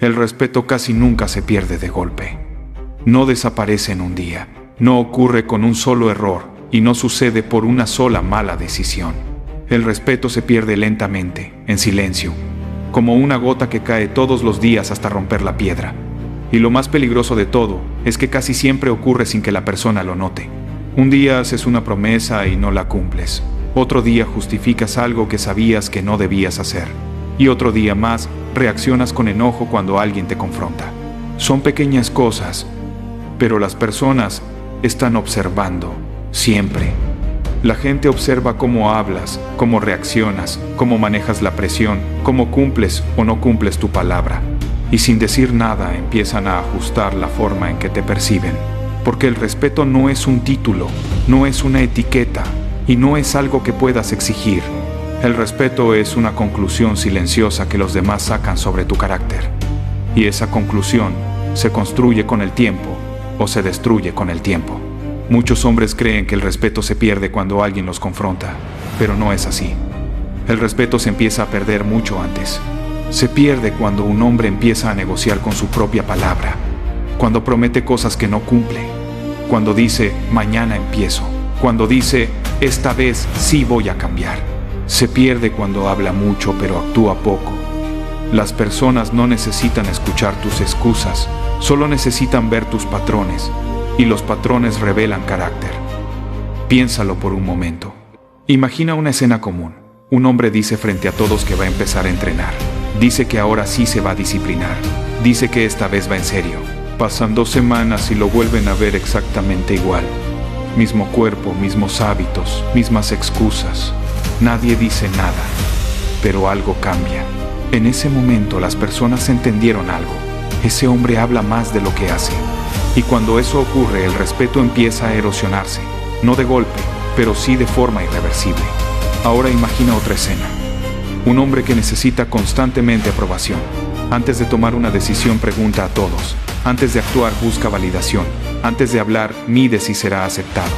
El respeto casi nunca se pierde de golpe. No desaparece en un día, no ocurre con un solo error y no sucede por una sola mala decisión. El respeto se pierde lentamente, en silencio, como una gota que cae todos los días hasta romper la piedra. Y lo más peligroso de todo es que casi siempre ocurre sin que la persona lo note. Un día haces una promesa y no la cumples. Otro día justificas algo que sabías que no debías hacer. Y otro día más reaccionas con enojo cuando alguien te confronta. Son pequeñas cosas, pero las personas están observando, siempre. La gente observa cómo hablas, cómo reaccionas, cómo manejas la presión, cómo cumples o no cumples tu palabra. Y sin decir nada empiezan a ajustar la forma en que te perciben. Porque el respeto no es un título, no es una etiqueta y no es algo que puedas exigir. El respeto es una conclusión silenciosa que los demás sacan sobre tu carácter. Y esa conclusión se construye con el tiempo o se destruye con el tiempo. Muchos hombres creen que el respeto se pierde cuando alguien los confronta, pero no es así. El respeto se empieza a perder mucho antes. Se pierde cuando un hombre empieza a negociar con su propia palabra, cuando promete cosas que no cumple, cuando dice, mañana empiezo, cuando dice, esta vez sí voy a cambiar. Se pierde cuando habla mucho pero actúa poco. Las personas no necesitan escuchar tus excusas, solo necesitan ver tus patrones, y los patrones revelan carácter. Piénsalo por un momento. Imagina una escena común. Un hombre dice frente a todos que va a empezar a entrenar. Dice que ahora sí se va a disciplinar. Dice que esta vez va en serio. Pasan 2 semanas y lo vuelven a ver exactamente igual. Mismo cuerpo, mismos hábitos, mismas excusas. Nadie dice nada, pero algo cambia. En ese momento las personas entendieron algo. Ese hombre habla más de lo que hace. Y cuando eso ocurre, el respeto empieza a erosionarse. No de golpe, pero sí de forma irreversible. Ahora imagina otra escena. Un hombre que necesita constantemente aprobación. Antes de tomar una decisión pregunta a todos. Antes de actuar busca validación. Antes de hablar mide si será aceptado.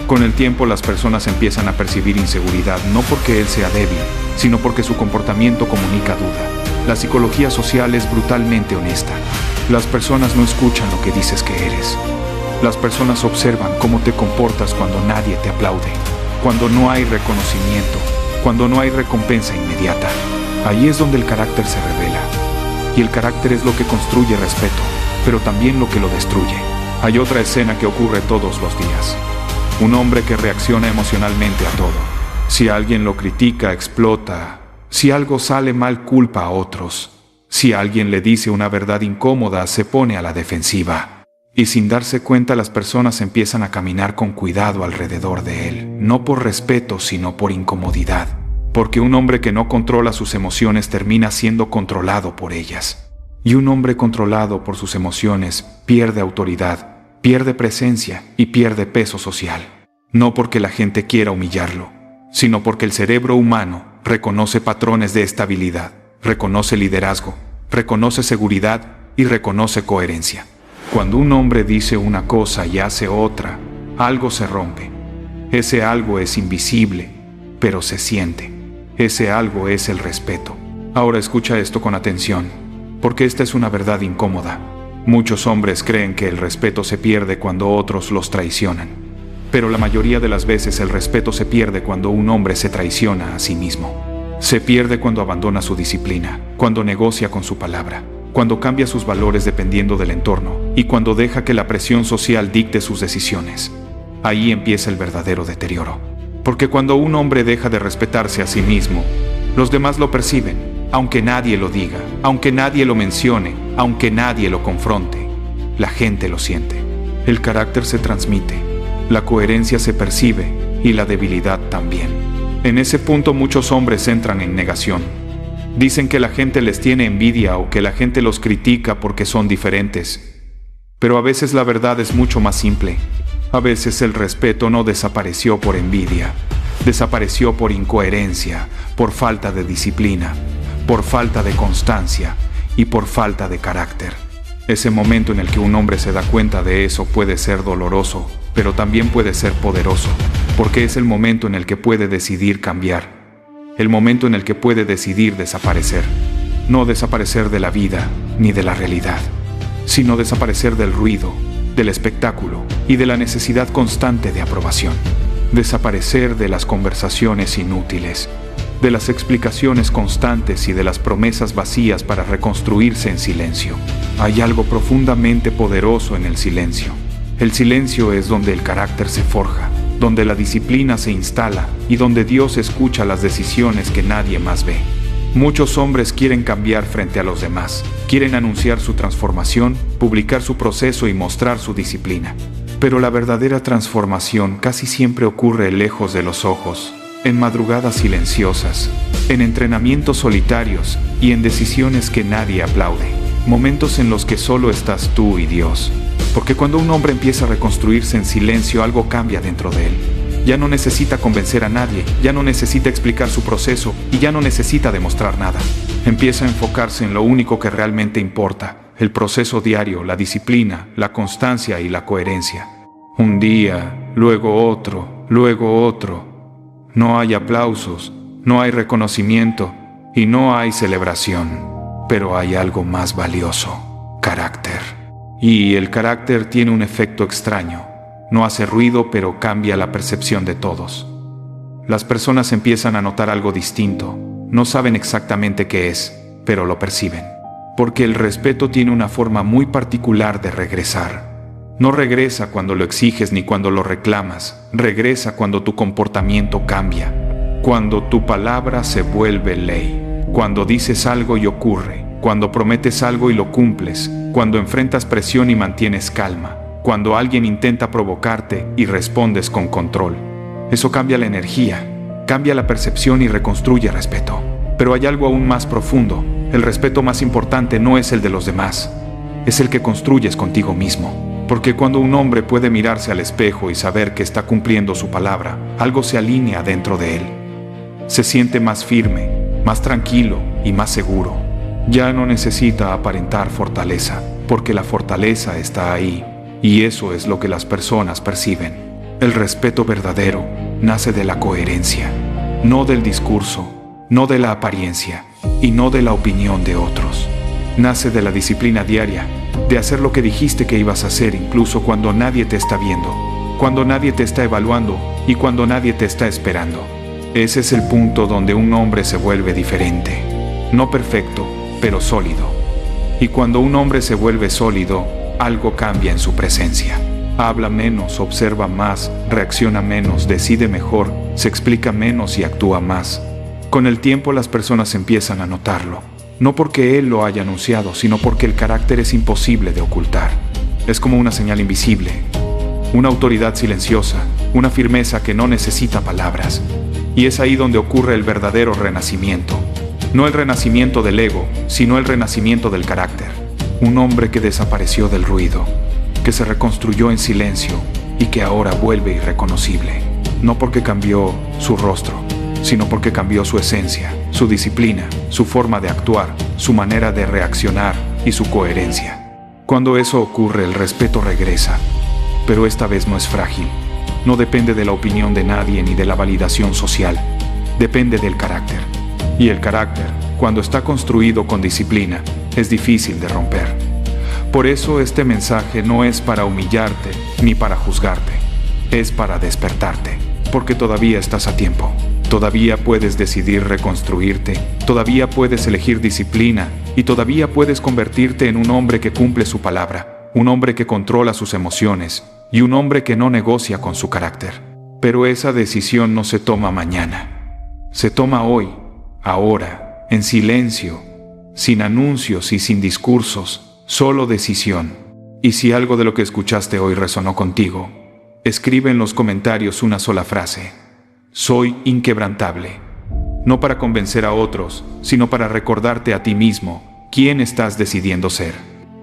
Con el tiempo las personas empiezan a percibir inseguridad, no porque él sea débil, sino porque su comportamiento comunica duda. La psicología social es brutalmente honesta. Las personas no escuchan lo que dices que eres. Las personas observan cómo te comportas cuando nadie te aplaude, cuando no hay reconocimiento, cuando no hay recompensa inmediata. Ahí es donde el carácter se revela. Y el carácter es lo que construye respeto, pero también lo que lo destruye. Hay otra escena que ocurre todos los días. Un hombre que reacciona emocionalmente a todo. Si alguien lo critica, explota. Si algo sale mal, culpa a otros. Si alguien le dice una verdad incómoda, se pone a la defensiva. Y sin darse cuenta, las personas empiezan a caminar con cuidado alrededor de él. No por respeto, sino por incomodidad. Porque un hombre que no controla sus emociones termina siendo controlado por ellas. Y un hombre controlado por sus emociones pierde autoridad, pierde presencia y pierde peso social. No porque la gente quiera humillarlo, sino porque el cerebro humano reconoce patrones de estabilidad, reconoce liderazgo, reconoce seguridad y reconoce coherencia. Cuando un hombre dice una cosa y hace otra, algo se rompe. Ese algo es invisible, pero se siente. Ese algo es el respeto. Ahora escucha esto con atención, porque esta es una verdad incómoda. Muchos hombres creen que el respeto se pierde cuando otros los traicionan. Pero la mayoría de las veces el respeto se pierde cuando un hombre se traiciona a sí mismo. Se pierde cuando abandona su disciplina, cuando negocia con su palabra, cuando cambia sus valores dependiendo del entorno y cuando deja que la presión social dicte sus decisiones. Ahí empieza el verdadero deterioro. Porque cuando un hombre deja de respetarse a sí mismo, los demás lo perciben. Aunque nadie lo diga, aunque nadie lo mencione, aunque nadie lo confronte, la gente lo siente. El carácter se transmite, la coherencia se percibe y la debilidad también. En ese punto muchos hombres entran en negación. Dicen que la gente les tiene envidia o que la gente los critica porque son diferentes. Pero a veces la verdad es mucho más simple. A veces el respeto no desapareció por envidia, desapareció por incoherencia, por falta de disciplina, por falta de constancia y por falta de carácter. Ese momento en el que un hombre se da cuenta de eso puede ser doloroso, pero también puede ser poderoso, porque es el momento en el que puede decidir cambiar, el momento en el que puede decidir desaparecer. no desaparecer de la vida ni de la realidad, sino desaparecer del ruido, del espectáculo y de la necesidad constante de aprobación. Desaparecer de las conversaciones inútiles, de las explicaciones constantes y de las promesas vacías para reconstruirse en silencio. Hay algo profundamente poderoso en el silencio. El silencio es donde el carácter se forja, donde la disciplina se instala y donde Dios escucha las decisiones que nadie más ve. Muchos hombres quieren cambiar frente a los demás, quieren anunciar su transformación, publicar su proceso y mostrar su disciplina. Pero la verdadera transformación casi siempre ocurre lejos de los ojos, en madrugadas silenciosas, en entrenamientos solitarios y en decisiones que nadie aplaude. Momentos en los que solo estás tú y Dios. Porque cuando un hombre empieza a reconstruirse en silencio, algo cambia dentro de él. Ya no necesita convencer a nadie, ya no necesita explicar su proceso y ya no necesita demostrar nada. Empieza a enfocarse en lo único que realmente importa, el proceso diario, la disciplina, la constancia y la coherencia. Un día, luego otro, luego otro. No hay aplausos, no hay reconocimiento y no hay celebración, pero hay algo más valioso: carácter. Y el carácter tiene un efecto extraño. No hace ruido, pero cambia la percepción de todos. Las personas empiezan a notar algo distinto. No saben exactamente qué es, pero lo perciben. Porque el respeto tiene una forma muy particular de regresar. No regresa cuando lo exiges ni cuando lo reclamas. Regresa cuando tu comportamiento cambia. Cuando tu palabra se vuelve ley. Cuando dices algo y ocurre. Cuando prometes algo y lo cumples. Cuando enfrentas presión y mantienes calma. Cuando alguien intenta provocarte y respondes con control. Eso cambia la energía, cambia la percepción y reconstruye respeto. Pero hay algo aún más profundo. El respeto más importante no es el de los demás, es el que construyes contigo mismo. Porque cuando un hombre puede mirarse al espejo y saber que está cumpliendo su palabra, algo se alinea dentro de él. Se siente más firme, más tranquilo y más seguro. Ya no necesita aparentar fortaleza, porque la fortaleza está ahí. Y eso es lo que las personas perciben. El respeto verdadero nace de la coherencia, no del discurso, no de la apariencia y no de la opinión de otros. Nace de la disciplina diaria, de hacer lo que dijiste que ibas a hacer incluso cuando nadie te está viendo, cuando nadie te está evaluando y cuando nadie te está esperando. Ese es el punto donde un hombre se vuelve diferente, no perfecto, pero sólido. Y cuando un hombre se vuelve sólido, algo cambia en su presencia. Habla menos, observa más, reacciona menos, decide mejor, se explica menos y actúa más. Con el tiempo las personas empiezan a notarlo, no porque él lo haya anunciado, sino porque el carácter es imposible de ocultar. Es como una señal invisible, una autoridad silenciosa, una firmeza que no necesita palabras. Y es ahí donde ocurre el verdadero renacimiento. No el renacimiento del ego, sino el renacimiento del carácter. Un hombre que desapareció del ruido, que se reconstruyó en silencio y que ahora vuelve irreconocible. No porque cambió su rostro, sino porque cambió su esencia, su disciplina, su forma de actuar, su manera de reaccionar y su coherencia. Cuando eso ocurre, el respeto regresa, pero esta vez no es frágil. No depende de la opinión de nadie ni de la validación social. Depende del carácter. Y el carácter, cuando está construido con disciplina, es difícil de romper. Por eso este mensaje no es para humillarte ni para juzgarte. Es para despertarte, porque todavía estás a tiempo. Todavía puedes decidir reconstruirte, todavía puedes elegir disciplina y todavía puedes convertirte en un hombre que cumple su palabra, un hombre que controla sus emociones y un hombre que no negocia con su carácter. Pero esa decisión no se toma mañana. Se toma hoy, ahora, en silencio, sin anuncios y sin discursos, solo decisión. Y si algo de lo que escuchaste hoy resonó contigo, escribe en los comentarios una sola frase: soy inquebrantable. No para convencer a otros, sino para recordarte a ti mismo quién estás decidiendo ser.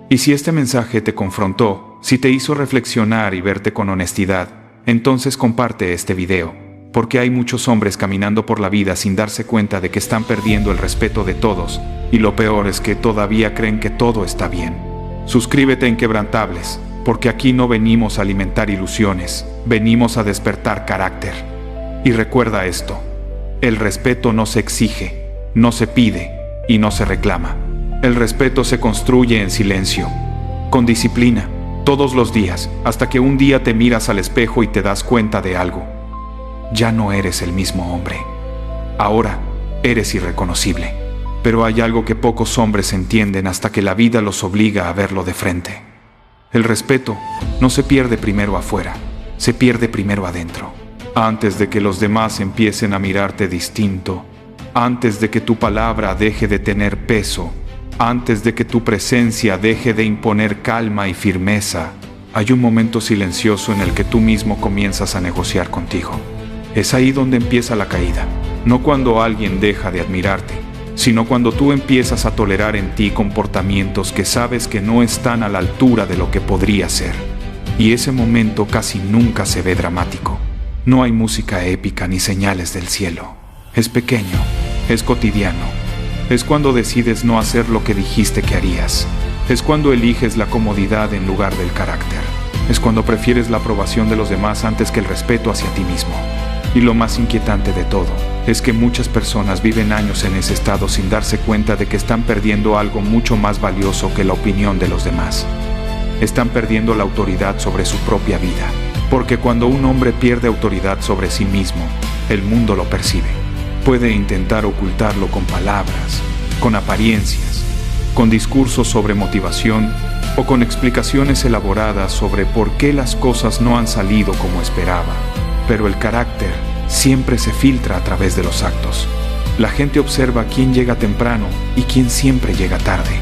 Y si este mensaje te confrontó, si te hizo reflexionar y verte con honestidad, entonces comparte este video. Porque hay muchos hombres caminando por la vida sin darse cuenta de que están perdiendo el respeto de todos, y lo peor es que todavía creen que todo está bien. Suscríbete a Inquebrantables, porque aquí no venimos a alimentar ilusiones, venimos a despertar carácter. Y recuerda esto: el respeto no se exige, no se pide, y no se reclama. El respeto se construye en silencio, con disciplina, todos los días, hasta que un día te miras al espejo y te das cuenta de algo. Ya no eres el mismo hombre. Ahora eres irreconocible. Pero hay algo que pocos hombres entienden hasta que la vida los obliga a verlo de frente. El respeto no se pierde primero afuera, se pierde primero adentro. Antes de que los demás empiecen a mirarte distinto, antes de que tu palabra deje de tener peso, antes de que tu presencia deje de imponer calma y firmeza, hay un momento silencioso en el que tú mismo comienzas a negociar contigo. Es ahí donde empieza la caída, no cuando alguien deja de admirarte, sino cuando tú empiezas a tolerar en ti comportamientos que sabes que no están a la altura de lo que podría ser. Y ese momento casi nunca se ve dramático. No hay música épica ni señales del cielo. Es pequeño, es cotidiano. Es cuando decides no hacer lo que dijiste que harías. Es cuando eliges la comodidad en lugar del carácter. Es cuando prefieres la aprobación de los demás antes que el respeto hacia ti mismo. Y lo más inquietante de todo es que muchas personas viven años en ese estado sin darse cuenta de que están perdiendo algo mucho más valioso que la opinión de los demás. Están perdiendo la autoridad sobre su propia vida, porque cuando un hombre pierde autoridad sobre sí mismo, el mundo lo percibe. Puede intentar ocultarlo con palabras, con apariencias, con discursos sobre motivación o con explicaciones elaboradas sobre por qué las cosas no han salido como esperaba. Pero el carácter siempre se filtra a través de los actos. La gente observa quién llega temprano y quién siempre llega tarde.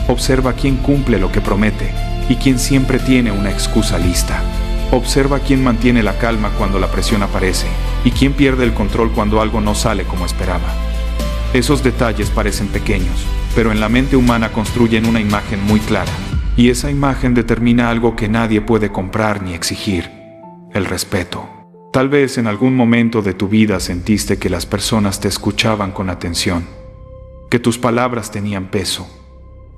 Observa quién cumple lo que promete y quién siempre tiene una excusa lista. Observa quién mantiene la calma cuando la presión aparece y quién pierde el control cuando algo no sale como esperaba. Esos detalles parecen pequeños, pero en la mente humana construyen una imagen muy clara, y esa imagen determina algo que nadie puede comprar ni exigir: el respeto. Tal vez en algún momento de tu vida sentiste que las personas te escuchaban con atención, que tus palabras tenían peso,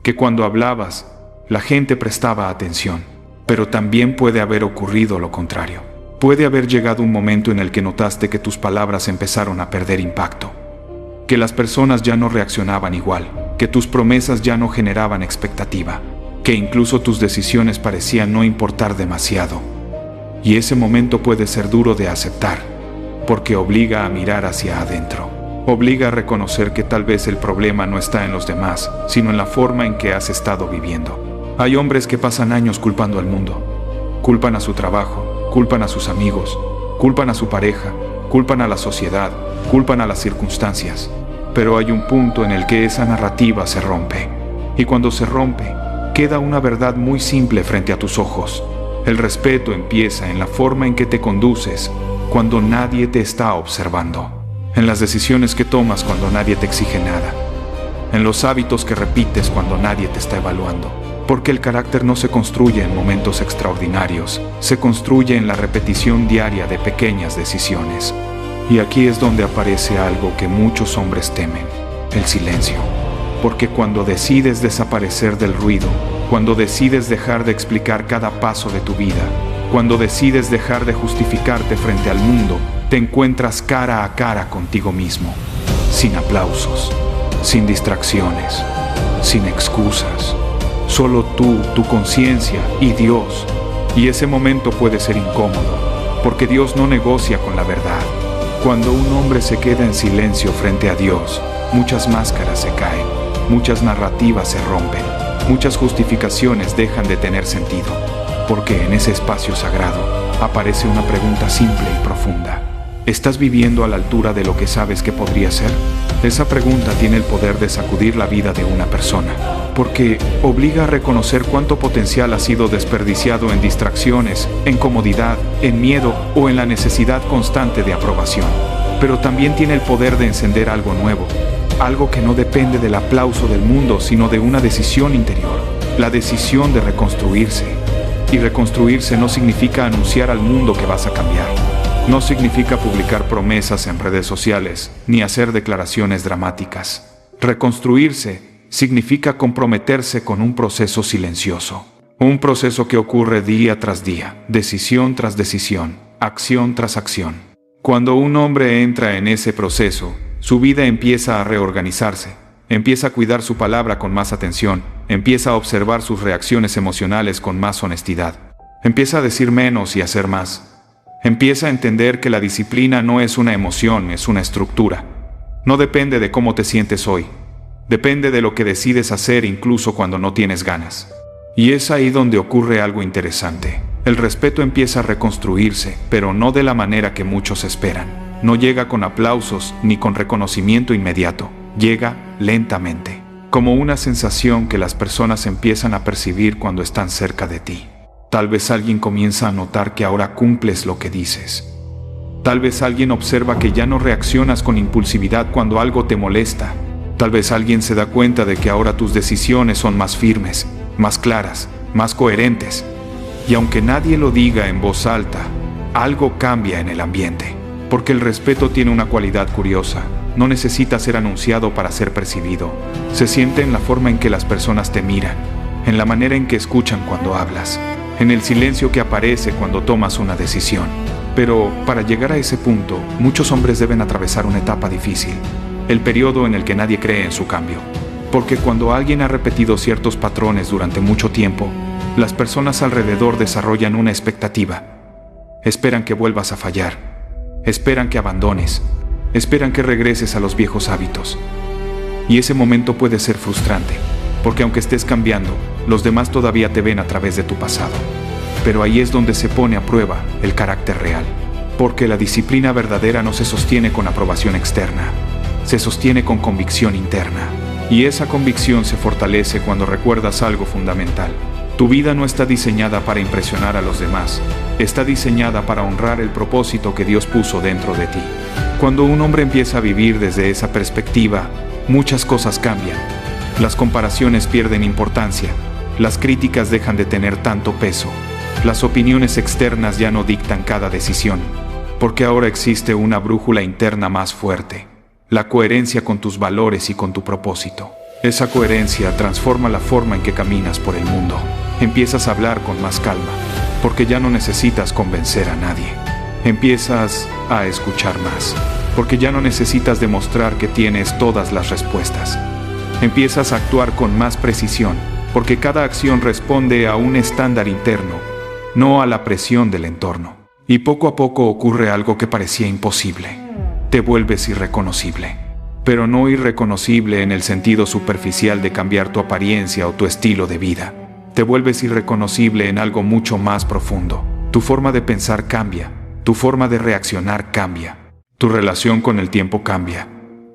que cuando hablabas, la gente prestaba atención. Pero también puede haber ocurrido lo contrario. Puede haber llegado un momento en el que notaste que tus palabras empezaron a perder impacto, que las personas ya no reaccionaban igual, que tus promesas ya no generaban expectativa, que incluso tus decisiones parecían no importar demasiado. Y ese momento puede ser duro de aceptar, porque obliga a mirar hacia adentro. Obliga a reconocer que tal vez el problema no está en los demás, sino en la forma en que has estado viviendo. Hay hombres que pasan años culpando al mundo. Culpan a su trabajo, culpan a sus amigos, culpan a su pareja, culpan a la sociedad, culpan a las circunstancias. Pero hay un punto en el que esa narrativa se rompe. Y cuando se rompe, queda una verdad muy simple frente a tus ojos. El respeto empieza en la forma en que te conduces cuando nadie te está observando, en las decisiones que tomas cuando nadie te exige nada, en los hábitos que repites cuando nadie te está evaluando. Porque el carácter no se construye en momentos extraordinarios, se construye en la repetición diaria de pequeñas decisiones. Y aquí es donde aparece algo que muchos hombres temen: el silencio. Porque cuando decides desaparecer del ruido, cuando decides dejar de explicar cada paso de tu vida, cuando decides dejar de justificarte frente al mundo, te encuentras cara a cara contigo mismo, sin aplausos, sin distracciones, sin excusas. Solo tú, tu conciencia y Dios. Y ese momento puede ser incómodo, porque Dios no negocia con la verdad. Cuando un hombre se queda en silencio frente a Dios, muchas máscaras se caen, muchas narrativas se rompen, muchas justificaciones dejan de tener sentido, porque en ese espacio sagrado aparece una pregunta simple y profunda: ¿estás viviendo a la altura de lo que sabes que podría ser? Esa pregunta tiene el poder de sacudir la vida de una persona, porque obliga a reconocer cuánto potencial ha sido desperdiciado en distracciones, en comodidad, en miedo o en la necesidad constante de aprobación. Pero también tiene el poder de encender algo nuevo, algo que no depende del aplauso del mundo, sino de una decisión interior, la decisión de reconstruirse. Y reconstruirse no significa anunciar al mundo que vas a cambiar. No significa publicar promesas en redes sociales, ni hacer declaraciones dramáticas. Reconstruirse significa comprometerse con un proceso silencioso. Un proceso que ocurre día tras día, decisión tras decisión, acción tras acción. Cuando un hombre entra en ese proceso, su vida empieza a reorganizarse, empieza a cuidar su palabra con más atención, empieza a observar sus reacciones emocionales con más honestidad, empieza a decir menos y hacer más. Empieza a entender que la disciplina no es una emoción, es una estructura. No depende de cómo te sientes hoy. Depende de lo que decides hacer incluso cuando no tienes ganas. Y es ahí donde ocurre algo interesante. El respeto empieza a reconstruirse, pero no de la manera que muchos esperan. No llega con aplausos ni con reconocimiento inmediato. Llega lentamente, como una sensación que las personas empiezan a percibir cuando están cerca de ti. Tal vez alguien comienza a notar que ahora cumples lo que dices. Tal vez alguien observa que ya no reaccionas con impulsividad cuando algo te molesta. Tal vez alguien se da cuenta de que ahora tus decisiones son más firmes, más claras, más coherentes. Y aunque nadie lo diga en voz alta, algo cambia en el ambiente. Porque el respeto tiene una cualidad curiosa. No necesita ser anunciado para ser percibido. Se siente en la forma en que las personas te miran, en la manera en que escuchan cuando hablas, en el silencio que aparece cuando tomas una decisión. Pero para llegar a ese punto, muchos hombres deben atravesar una etapa difícil, el periodo en el que nadie cree en su cambio. Porque cuando alguien ha repetido ciertos patrones durante mucho tiempo, las personas alrededor desarrollan una expectativa. Esperan que vuelvas a fallar, esperan que abandones, esperan que regreses a los viejos hábitos. Y ese momento puede ser frustrante, porque aunque estés cambiando, los demás todavía te ven a través de tu pasado. Pero ahí es donde se pone a prueba el carácter real, porque la disciplina verdadera no se sostiene con aprobación externa, se sostiene con convicción interna. Y esa convicción se fortalece cuando recuerdas algo fundamental. Tu vida no está diseñada para impresionar a los demás, está diseñada para honrar el propósito que Dios puso dentro de ti. Cuando un hombre empieza a vivir desde esa perspectiva, muchas cosas cambian. Las comparaciones pierden importancia, las críticas dejan de tener tanto peso, las opiniones externas ya no dictan cada decisión, porque ahora existe una brújula interna más fuerte, la coherencia con tus valores y con tu propósito. Esa coherencia transforma la forma en que caminas por el mundo. Empiezas a hablar con más calma, porque ya no necesitas convencer a nadie. Empiezas a escuchar más, porque ya no necesitas demostrar que tienes todas las respuestas. Empiezas a actuar con más precisión, porque cada acción responde a un estándar interno, no a la presión del entorno. Y poco a poco ocurre algo que parecía imposible. Te vuelves irreconocible. Pero no irreconocible en el sentido superficial de cambiar tu apariencia o tu estilo de vida. Te vuelves irreconocible en algo mucho más profundo. Tu forma de pensar cambia. Tu forma de reaccionar cambia. Tu relación con el tiempo cambia.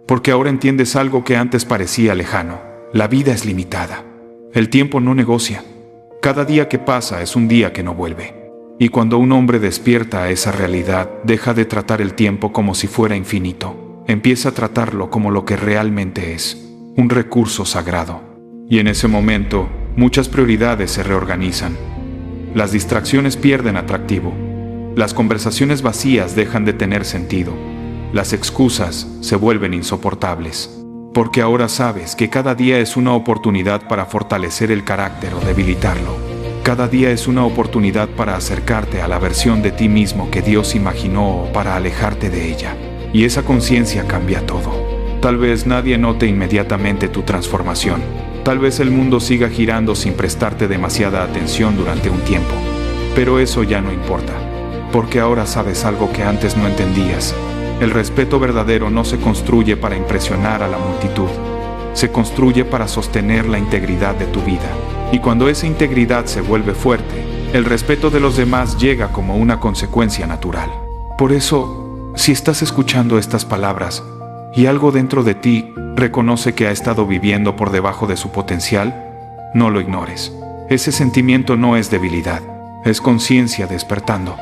Porque ahora entiendes algo que antes parecía lejano. La vida es limitada. El tiempo no negocia. Cada día que pasa es un día que no vuelve. Y cuando un hombre despierta a esa realidad, deja de tratar el tiempo como si fuera infinito. Empieza a tratarlo como lo que realmente es, un recurso sagrado. Y en ese momento, muchas prioridades se reorganizan. Las distracciones pierden atractivo. Las conversaciones vacías dejan de tener sentido. Las excusas se vuelven insoportables. Porque ahora sabes que cada día es una oportunidad para fortalecer el carácter o debilitarlo. Cada día es una oportunidad para acercarte a la versión de ti mismo que Dios imaginó o para alejarte de ella. Y esa conciencia cambia todo. Tal vez nadie note inmediatamente tu transformación. Tal vez el mundo siga girando sin prestarte demasiada atención durante un tiempo. Pero eso ya no importa. Porque ahora sabes algo que antes no entendías. El respeto verdadero no se construye para impresionar a la multitud. Se construye para sostener la integridad de tu vida. Y cuando esa integridad se vuelve fuerte, el respeto de los demás llega como una consecuencia natural. Por eso, si estás escuchando estas palabras y algo dentro de ti reconoce que ha estado viviendo por debajo de su potencial, no lo ignores. Ese sentimiento no es debilidad, es conciencia despertando.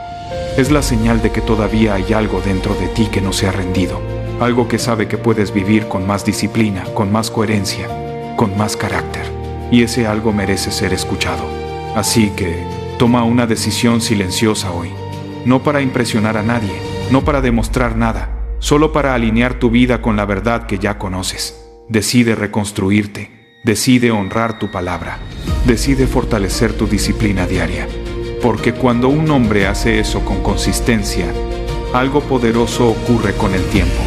Es la señal de que todavía hay algo dentro de ti que no se ha rendido. Algo que sabe que puedes vivir con más disciplina, con más coherencia, con más carácter. Y ese algo merece ser escuchado. Así que, toma una decisión silenciosa hoy. No para impresionar a nadie, no para demostrar nada, solo para alinear tu vida con la verdad que ya conoces. Decide reconstruirte, decide honrar tu palabra, decide fortalecer tu disciplina diaria. Porque cuando un hombre hace eso con consistencia, algo poderoso ocurre con el tiempo.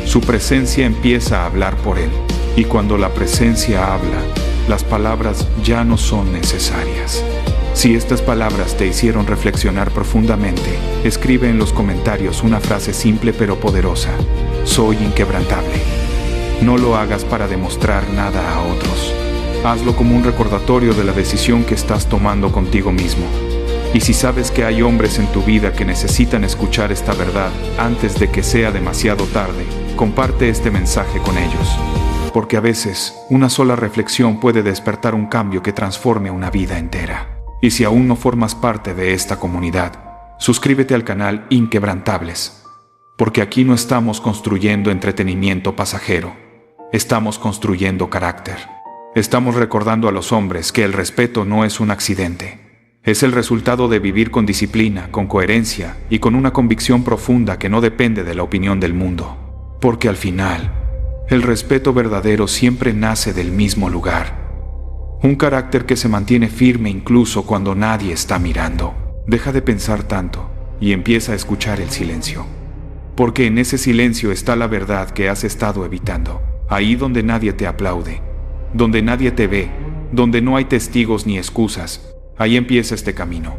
Su presencia empieza a hablar por él. Y cuando la presencia habla, las palabras ya no son necesarias. Si estas palabras te hicieron reflexionar profundamente, escribe en los comentarios una frase simple pero poderosa: soy inquebrantable. No lo hagas para demostrar nada a otros. Hazlo como un recordatorio de la decisión que estás tomando contigo mismo. Y si sabes que hay hombres en tu vida que necesitan escuchar esta verdad antes de que sea demasiado tarde, comparte este mensaje con ellos. Porque a veces, una sola reflexión puede despertar un cambio que transforme una vida entera. Y si aún no formas parte de esta comunidad, suscríbete al canal Inquebrantables. Porque aquí no estamos construyendo entretenimiento pasajero. Estamos construyendo carácter. Estamos recordando a los hombres que el respeto no es un accidente. Es el resultado de vivir con disciplina, con coherencia y con una convicción profunda que no depende de la opinión del mundo. Porque al final, el respeto verdadero siempre nace del mismo lugar. Un carácter que se mantiene firme incluso cuando nadie está mirando. Deja de pensar tanto y empieza a escuchar el silencio. Porque en ese silencio está la verdad que has estado evitando. Ahí donde nadie te aplaude, donde nadie te ve, donde no hay testigos ni excusas. Ahí empieza este camino.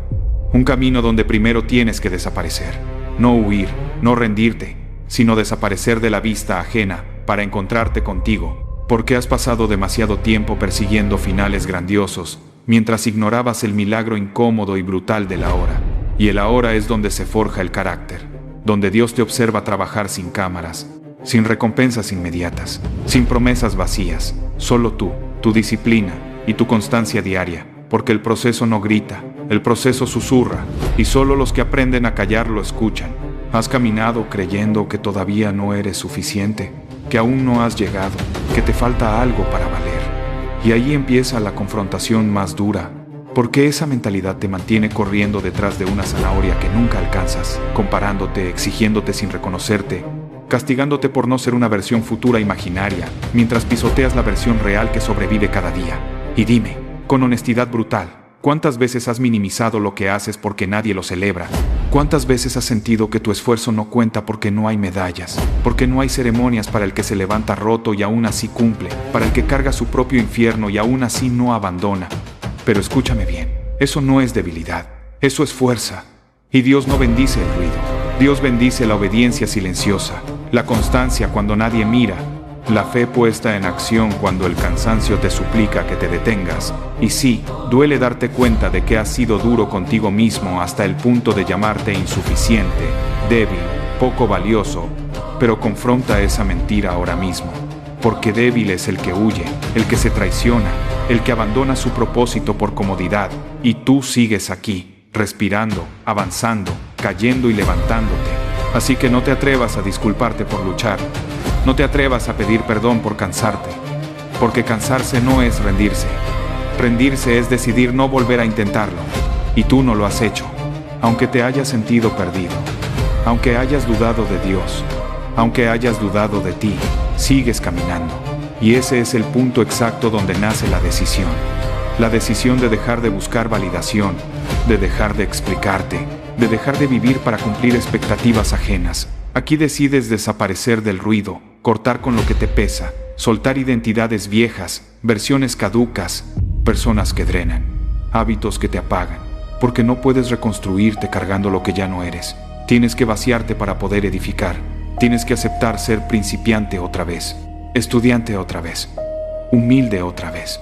Un camino donde primero tienes que desaparecer. No huir, no rendirte, sino desaparecer de la vista ajena para encontrarte contigo. Porque has pasado demasiado tiempo persiguiendo finales grandiosos, mientras ignorabas el milagro incómodo y brutal del ahora. Y el ahora es donde se forja el carácter, donde Dios te observa trabajar sin cámaras, sin recompensas inmediatas, sin promesas vacías, solo tú, tu disciplina y tu constancia diaria. Porque el proceso no grita, el proceso susurra, y solo los que aprenden a callar lo escuchan. Has caminado creyendo que todavía no eres suficiente, que aún no has llegado, que te falta algo para valer. Y ahí empieza la confrontación más dura, porque esa mentalidad te mantiene corriendo detrás de una zanahoria que nunca alcanzas, comparándote, exigiéndote sin reconocerte, castigándote por no ser una versión futura imaginaria, mientras pisoteas la versión real que sobrevive cada día. Y dime, con honestidad brutal, ¿cuántas veces has minimizado lo que haces porque nadie lo celebra? ¿Cuántas veces has sentido que tu esfuerzo no cuenta porque no hay medallas? Porque no hay ceremonias para el que se levanta roto y aún así cumple, para el que carga su propio infierno y aún así no abandona. Pero escúchame bien, eso no es debilidad, eso es fuerza. Y Dios no bendice el ruido, Dios bendice la obediencia silenciosa, la constancia cuando nadie mira, la fe puesta en acción cuando el cansancio te suplica que te detengas. Y sí, duele darte cuenta de que has sido duro contigo mismo hasta el punto de llamarte insuficiente, débil, poco valioso, pero confronta esa mentira ahora mismo. Porque débil es el que huye, el que se traiciona, el que abandona su propósito por comodidad, y tú sigues aquí, respirando, avanzando, cayendo y levantándote. Así que no te atrevas a disculparte por luchar. No te atrevas a pedir perdón por cansarte, porque cansarse no es rendirse. Rendirse es decidir no volver a intentarlo, y tú no lo has hecho, aunque te hayas sentido perdido, aunque hayas dudado de Dios, aunque hayas dudado de ti, sigues caminando. Y ese es el punto exacto donde nace la decisión de dejar de buscar validación, de dejar de explicarte, de dejar de vivir para cumplir expectativas ajenas. Aquí decides desaparecer del ruido, cortar con lo que te pesa, soltar identidades viejas, versiones caducas, personas que drenan, hábitos que te apagan, porque no puedes reconstruirte cargando lo que ya no eres. Tienes que vaciarte para poder edificar. Tienes que aceptar ser principiante otra vez, estudiante otra vez, humilde otra vez.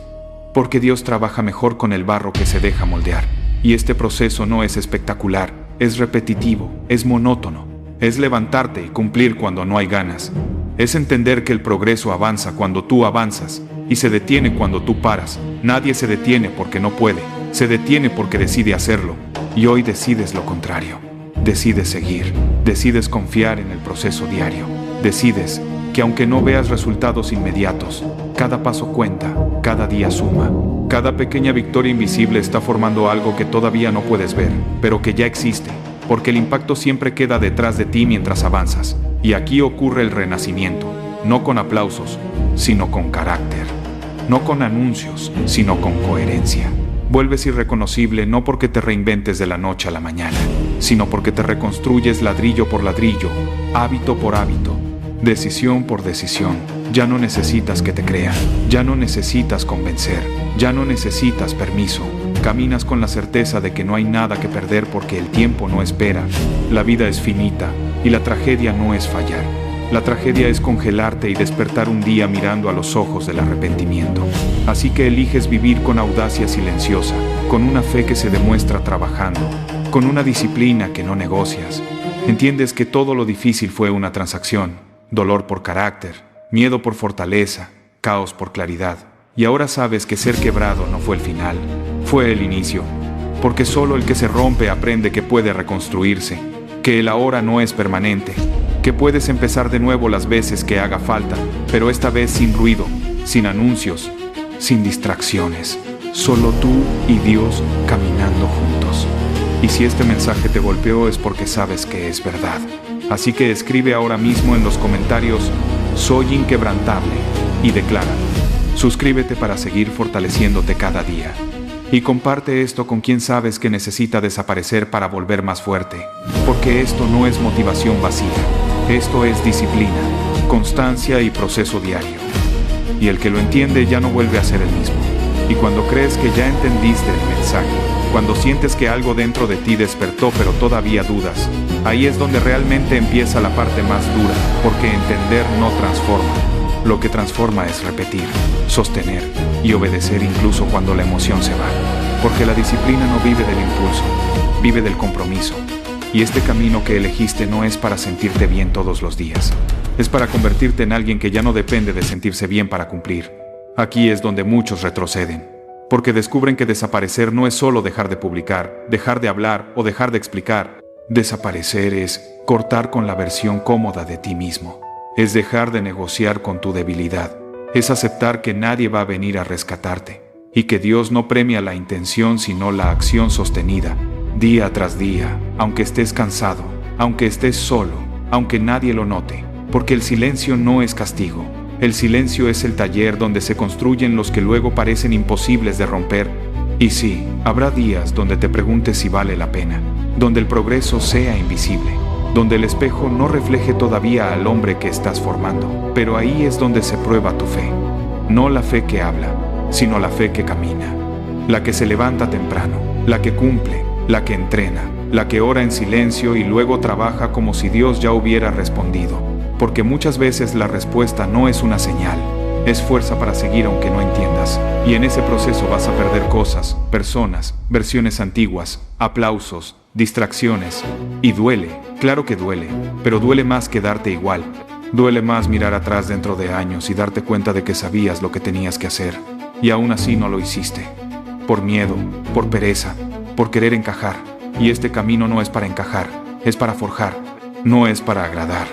Porque Dios trabaja mejor con el barro que se deja moldear. Y este proceso no es espectacular, es repetitivo, es monótono. Es levantarte y cumplir cuando no hay ganas. Es entender que el progreso avanza cuando tú avanzas y se detiene cuando tú paras. Nadie se detiene porque no puede, se detiene porque decide hacerlo. Y hoy decides lo contrario. Decides seguir, decides confiar en el proceso diario. Decides que aunque no veas resultados inmediatos, cada paso cuenta, cada día suma. Cada pequeña victoria invisible está formando algo que todavía no puedes ver, pero que ya existe. Porque el impacto siempre queda detrás de ti mientras avanzas. Y aquí ocurre el renacimiento, no con aplausos, sino con carácter. No con anuncios, sino con coherencia. Vuelves irreconocible no porque te reinventes de la noche a la mañana, sino porque te reconstruyes ladrillo por ladrillo, hábito por hábito, decisión por decisión, Ya no necesitas que te crean, ya no necesitas convencer, ya no necesitas permiso. Caminas con la certeza de que no hay nada que perder porque el tiempo no espera. La vida es finita y la tragedia no es fallar. La tragedia es congelarte y despertar un día mirando a los ojos del arrepentimiento. Así que eliges vivir con audacia silenciosa, con una fe que se demuestra trabajando, con una disciplina que no negocias. Entiendes que todo lo difícil fue una transacción, dolor por carácter, miedo por fortaleza, caos por claridad. Y ahora sabes que ser quebrado no fue el final, fue el inicio. Porque solo el que se rompe aprende que puede reconstruirse, que el ahora no es permanente, que puedes empezar de nuevo las veces que haga falta, pero esta vez sin ruido, sin anuncios, sin distracciones. Solo tú y Dios caminando juntos. Y si este mensaje te golpeó es porque sabes que es verdad. Así que escribe ahora mismo en los comentarios: soy inquebrantable, y declara. Suscríbete para seguir fortaleciéndote cada día. Y comparte esto con quien sabes que necesita desaparecer para volver más fuerte. Porque esto no es motivación vacía. Esto es disciplina, constancia y proceso diario. Y el que lo entiende ya no vuelve a ser el mismo. Y cuando crees que ya entendiste el mensaje, cuando sientes que algo dentro de ti despertó pero todavía dudas, ahí es donde realmente empieza la parte más dura, porque entender no transforma. Lo que transforma es repetir, sostener y obedecer incluso cuando la emoción se va. Porque la disciplina no vive del impulso, vive del compromiso. Y este camino que elegiste no es para sentirte bien todos los días. Es para convertirte en alguien que ya no depende de sentirse bien para cumplir. Aquí es donde muchos retroceden. Porque descubren que desaparecer no es solo dejar de publicar, dejar de hablar o dejar de explicar. Desaparecer es cortar con la versión cómoda de ti mismo. Es dejar de negociar con tu debilidad. Es aceptar que nadie va a venir a rescatarte. Y que Dios no premia la intención sino la acción sostenida. Día tras día, aunque estés cansado, aunque estés solo, aunque nadie lo note. Porque el silencio no es castigo. El silencio es el taller donde se construyen los que luego parecen imposibles de romper. Y sí, habrá días donde te preguntes si vale la pena. Donde el progreso sea invisible. Donde el espejo no refleje todavía al hombre que estás formando. Pero ahí es donde se prueba tu fe. No la fe que habla, sino la fe que camina. La que se levanta temprano, la que cumple, la que entrena, la que ora en silencio y luego trabaja como si Dios ya hubiera respondido. Porque muchas veces la respuesta no es una señal, es fuerza para seguir aunque no entiendas. Y en ese proceso vas a perder cosas, personas, versiones antiguas, aplausos, distracciones. Y duele, claro que duele, pero duele más quedarte igual. Duele más mirar atrás dentro de años y darte cuenta de que sabías lo que tenías que hacer, y aún así no lo hiciste. Por miedo, por pereza, por querer encajar. Y este camino no es para encajar, es para forjar, no es para agradar,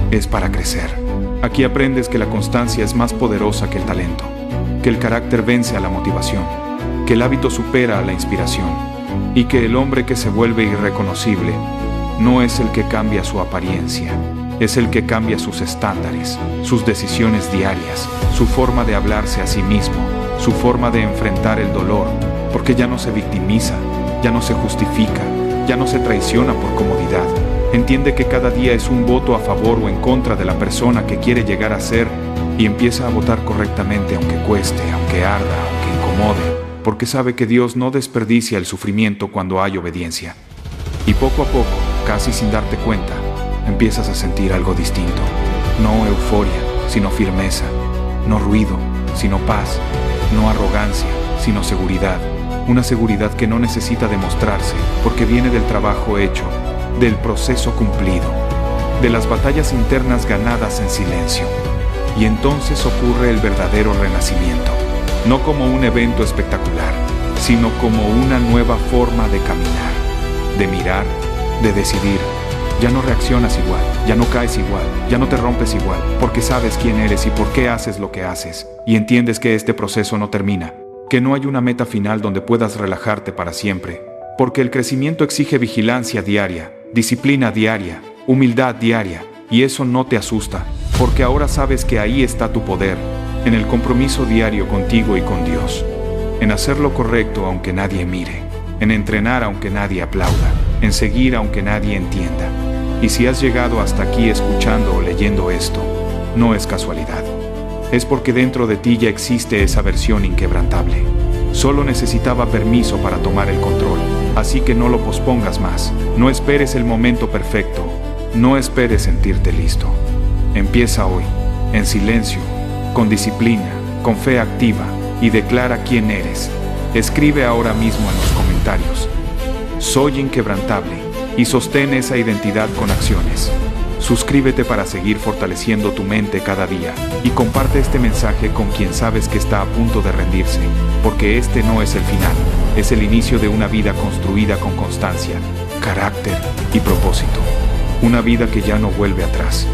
es para crecer. Aquí aprendes que la constancia es más poderosa que el talento, que el carácter vence a la motivación, que el hábito supera a la inspiración. Y que el hombre que se vuelve irreconocible no es el que cambia su apariencia, es el que cambia sus estándares, sus decisiones diarias, su forma de hablarse a sí mismo, su forma de enfrentar el dolor, porque ya no se victimiza, ya no se justifica, ya no se traiciona por comodidad. Entiende que cada día es un voto a favor o en contra de la persona que quiere llegar a ser y empieza a votar correctamente aunque cueste, aunque arda, aunque incomode. Porque sabe que Dios no desperdicia el sufrimiento cuando hay obediencia. Y poco a poco, casi sin darte cuenta, empiezas a sentir algo distinto. No euforia, sino firmeza. No ruido, sino paz. No arrogancia, sino seguridad. Una seguridad que no necesita demostrarse, porque viene del trabajo hecho, del proceso cumplido, de las batallas internas ganadas en silencio. Y entonces ocurre el verdadero renacimiento. No como un evento espectacular, sino como una nueva forma de caminar, de mirar, de decidir. Ya no reaccionas igual, ya no caes igual, ya no te rompes igual, porque sabes quién eres y por qué haces lo que haces, y entiendes que este proceso no termina, que no hay una meta final donde puedas relajarte para siempre, porque el crecimiento exige vigilancia diaria, disciplina diaria, humildad diaria, y eso no te asusta, porque ahora sabes que ahí está tu poder, en el compromiso diario contigo y con Dios, en hacer lo correcto aunque nadie mire, en entrenar aunque nadie aplauda, en seguir aunque nadie entienda. Y si has llegado hasta aquí escuchando o leyendo esto, no es casualidad, es porque dentro de ti ya existe esa versión inquebrantable. Solo necesitaba permiso para tomar el control, así que no lo pospongas más. No esperes el momento perfecto, no esperes sentirte listo. Empieza hoy, en silencio, con disciplina, con fe activa, y declara quién eres. Escribe ahora mismo en los comentarios: soy inquebrantable, y sostén esa identidad con acciones. Suscríbete para seguir fortaleciendo tu mente cada día y comparte este mensaje con quien sabes que está a punto de rendirse, porque este no es el final, es el inicio de una vida construida con constancia, carácter y propósito. Una vida que ya no vuelve atrás.